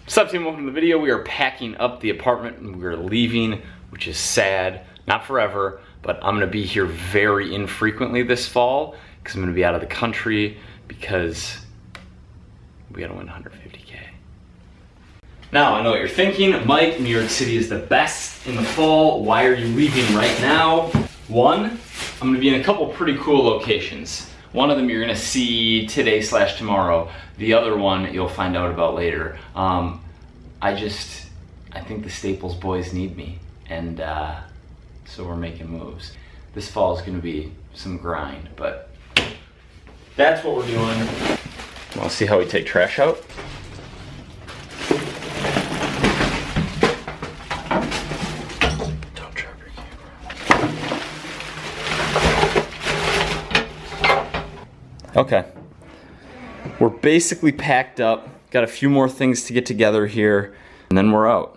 What's up, team? Welcome to the video. We are packing up the apartment and we're leaving, which is sad. Not forever, but I'm gonna be here very infrequently this fall because I'm gonna be out of the country because we gotta win 150K. Now, I know what you're thinking. Mike, New York City is the best in the fall. Why are you leaving right now? One, I'm gonna be in a couple pretty cool locations. One of them you're gonna see today/tomorrow. The other one you'll find out about later. I think the Staples boys need me, and so we're making moves. This fall is gonna be some grind, but that's what we're doing. Wanna see how we take trash out? Don't drop your camera. Okay. We're basically packed up. Got a few more things to get together here, and then we're out.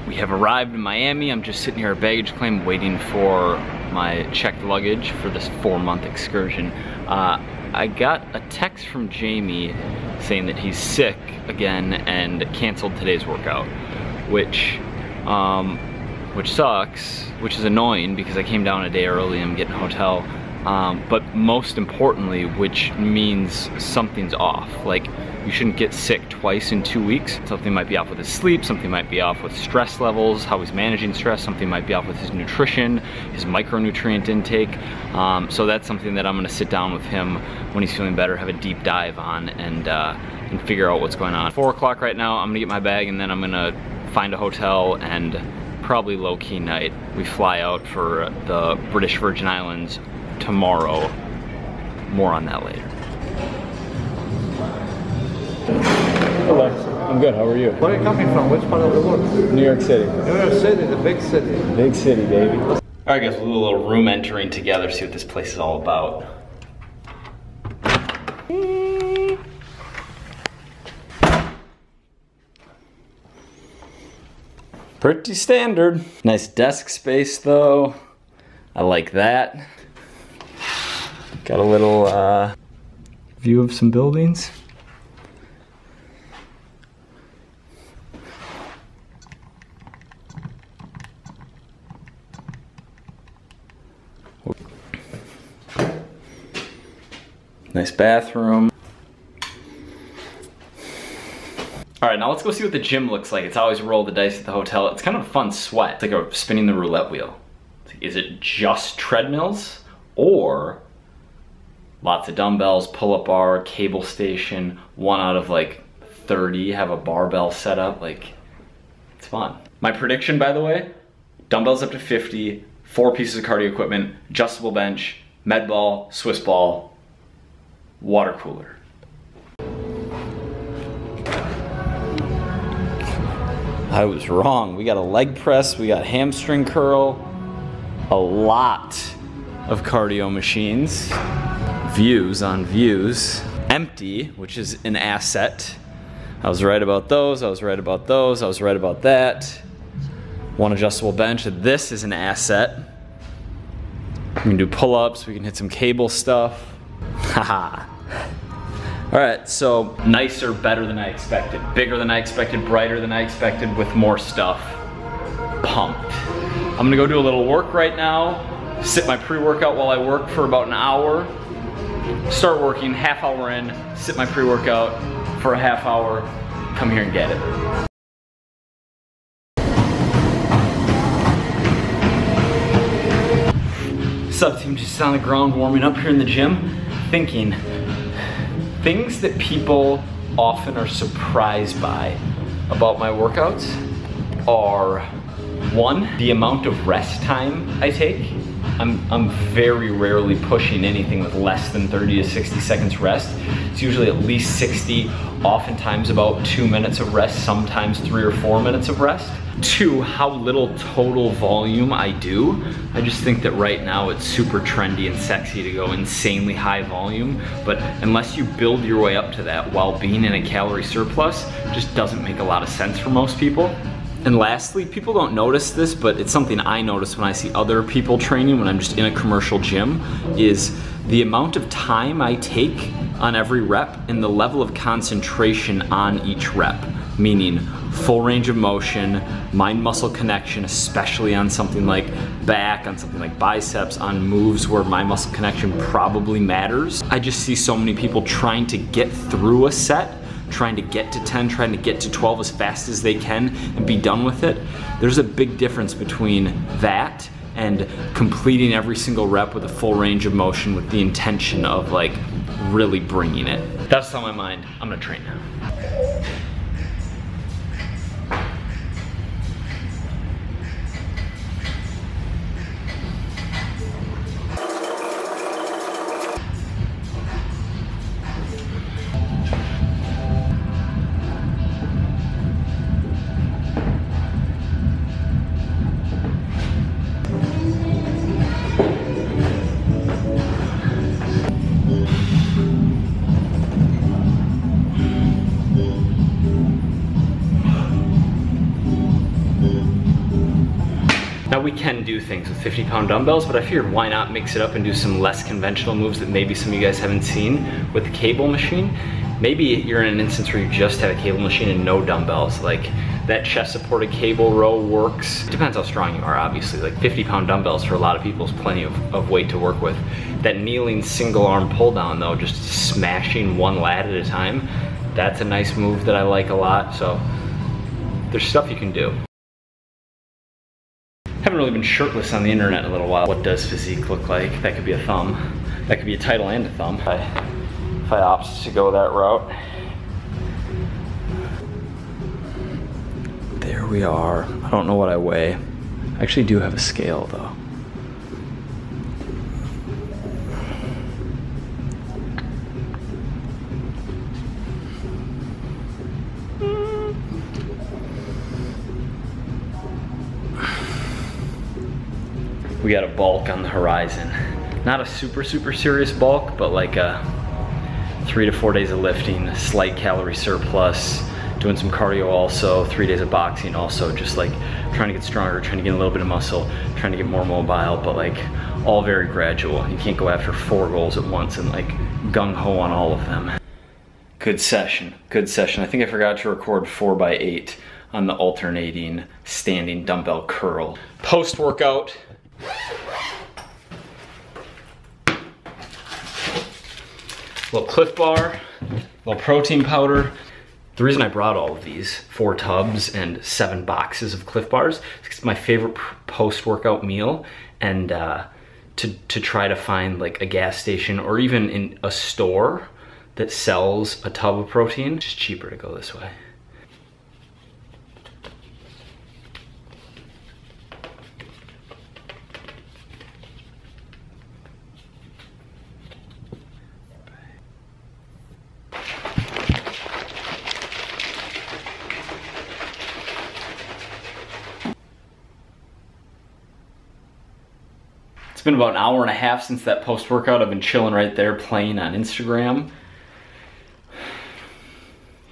We have arrived in Miami. I'm just sitting here at baggage claim waiting for my checked luggage for this 4-month excursion. I got a text from Jamie saying that he's sick again and canceled today's workout, which sucks, which is annoying because I came down a day early and I'm getting a hotel. But most importantly, which means something's off. Like, you shouldn't get sick twice in 2 weeks. Something might be off with his sleep, something might be off with stress levels, how he's managing stress, something might be off with his nutrition, his micronutrient intake. So that's something that I'm gonna sit down with him when he's feeling better, have a deep dive on, and figure out what's going on. 4 o'clock right now, I'm gonna get my bag and then I'm gonna find a hotel and probably low-key night. We fly out for the British Virgin Islands tomorrow. More on that later. Hello, I'm good, how are you? Where are you coming from? Which part of the world? New York City. New York City, the big city. Big city, baby. All right, guys, we'll do a little room entering together, see what this place is all about. Pretty standard. Nice desk space though. I like that. Got a little view of some buildings. Nice bathroom. All right, now let's go see what the gym looks like. It's always roll the dice at the hotel. It's kind of a fun sweat. It's like a spinning the roulette wheel. Is it just treadmills or lots of dumbbells, pull-up bar, cable station, 1 out of like 30 have a barbell setup? Like, it's fun. My prediction, by the way, dumbbells up to 50, 4 pieces of cardio equipment, adjustable bench, med ball, Swiss ball, water cooler. I was wrong. We got a leg press, we got hamstring curl, a lot of cardio machines, views on views, empty, which is an asset. I was right about those, I was right about those, I was right about that. 1 adjustable bench, this is an asset. We can do pull-ups, we can hit some cable stuff. Haha. All right, so nicer, better than I expected. Bigger than I expected, brighter than I expected, with more stuff. Pumped. I'm gonna go do a little work right now, sit my pre-workout while I work for about an hour, start working, half hour in, sit my pre-workout for a half hour, come here and get it. What's up, team? Just on the ground warming up here in the gym, thinking, things that people often are surprised by about my workouts are, 1, the amount of rest time I take. I'm very rarely pushing anything with less than 30 to 60 seconds rest. It's usually at least 60, oftentimes about 2 minutes of rest, sometimes 3 or 4 minutes of rest. 2, how little total volume I do. I just think that right now it's super trendy and sexy to go insanely high volume, but unless you build your way up to that while being in a calorie surplus, it just doesn't make a lot of sense for most people. And lastly, people don't notice this, but it's something I notice when I see other people training when I'm just in a commercial gym, is the amount of time I take on every rep and the level of concentration on each rep, meaning full range of motion, mind-muscle connection, especially on something like back, on something like biceps, on moves where mind muscle connection probably matters. I just see so many people trying to get through a set, trying to get to 10, trying to get to 12 as fast as they can and be done with it. There's a big difference between that and completing every single rep with a full range of motion with the intention of like really bringing it. That's on my mind. I'm gonna train now. Now we can do things with 50-pound dumbbells, but I figured why not mix it up and do some less conventional moves that maybe some of you guys haven't seen with the cable machine. Maybe you're in an instance where you just have a cable machine and no dumbbells. Like that chest supported cable row works. Depends how strong you are, obviously. Like 50-pound dumbbells for a lot of people is plenty of weight to work with. That kneeling single arm pull down though, just smashing one lat at a time, that's a nice move that I like a lot. So there's stuff you can do. Haven't really been shirtless on the internet in a little while. What does physique look like? That could be a thumb. That could be a title and a thumb. If I opt to go that route. There we are. I don't know what I weigh. I actually do have a scale though. We got a bulk on the horizon. Not a super serious bulk, but like a 3 to 4 days of lifting, a slight calorie surplus, doing some cardio also, 3 days of boxing also, just like trying to get stronger, trying to get a little bit of muscle, trying to get more mobile, but like all very gradual. You can't go after 4 goals at once and like gung-ho on all of them. Good session, good session. I think I forgot to record 4x8 on the alternating standing dumbbell curl. Post-workout, little Cliff Bar, little protein powder. The reason I brought all of these 4 tubs and 7 boxes of Cliff Bars is because it's my favorite post-workout meal, and to try to find like a gas station or even in a store that sells a tub of protein, it's just cheaper to go this way. It's been about an hour and a half since that post-workout. I've been chilling right there playing on Instagram.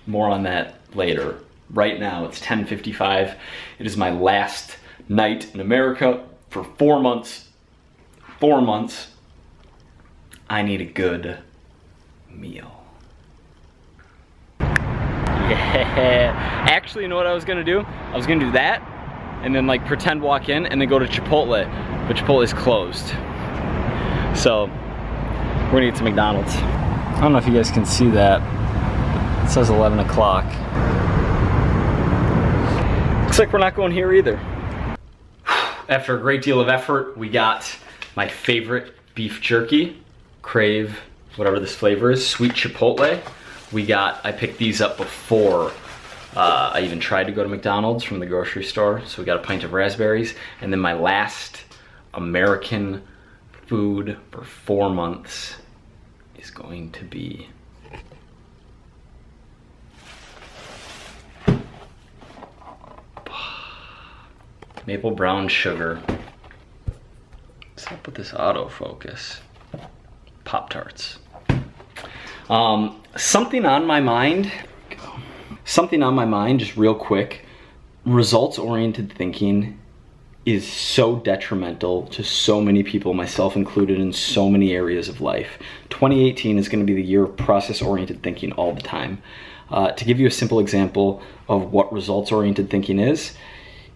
More on that later. Right now it's 10:55. It is my last night in America for 4 months. 4 months. I need a good meal. Yeah. Actually, you know what I was gonna do? I was gonna do that and then like pretend walk in and then go to Chipotle, but Chipotle is closed. So we're gonna get to McDonald's. I don't know if you guys can see that. It says 11 o'clock. Looks like we're not going here either. After a great deal of effort, we got my favorite beef jerky, Crave, whatever this flavor is, sweet Chipotle. I picked these up before I even tried to go to McDonald's from the grocery store. So we got a pint of raspberries. And then my last American food for 4 months is going to be maple brown sugar. What's up with this autofocus? Pop-Tarts. Something on my mind, just real quick. Results-oriented thinking is so detrimental to so many people, myself included, in so many areas of life. 2018 is going to be the year of process-oriented thinking all the time. To give you a simple example of what results-oriented thinking is,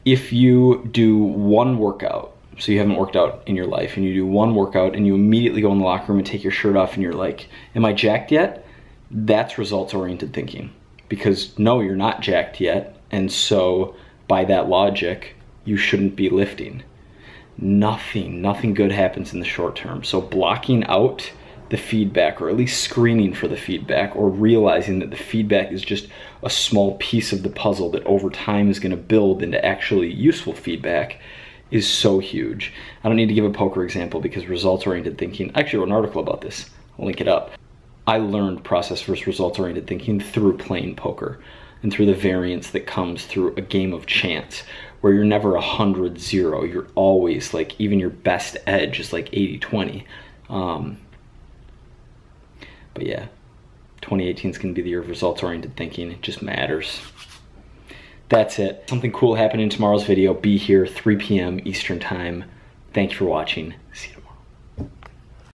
if you do one workout, so you haven't worked out in your life, and you do one workout and you immediately go in the locker room and take your shirt off and you're like, am I jacked yet? That's results-oriented thinking. Because no, you're not jacked yet, and so by that logic, you shouldn't be lifting. Nothing good happens in the short term. So blocking out the feedback, or at least screening for the feedback, or realizing that the feedback is just a small piece of the puzzle that over time is gonna build into actually useful feedback, is so huge. I don't need to give a poker example because results-oriented thinking, I actually wrote an article about this, I'll link it up. I learned process versus results-oriented thinking through playing poker and through the variance that comes through a game of chance where you're never 100-0, you're always like, even your best edge is like 80-20. But yeah, 2018 is gonna be the year of results-oriented thinking, it just matters. That's it. Something cool happened in tomorrow's video. Be here, 3 p.m. Eastern time. Thank you for watching. See you tomorrow.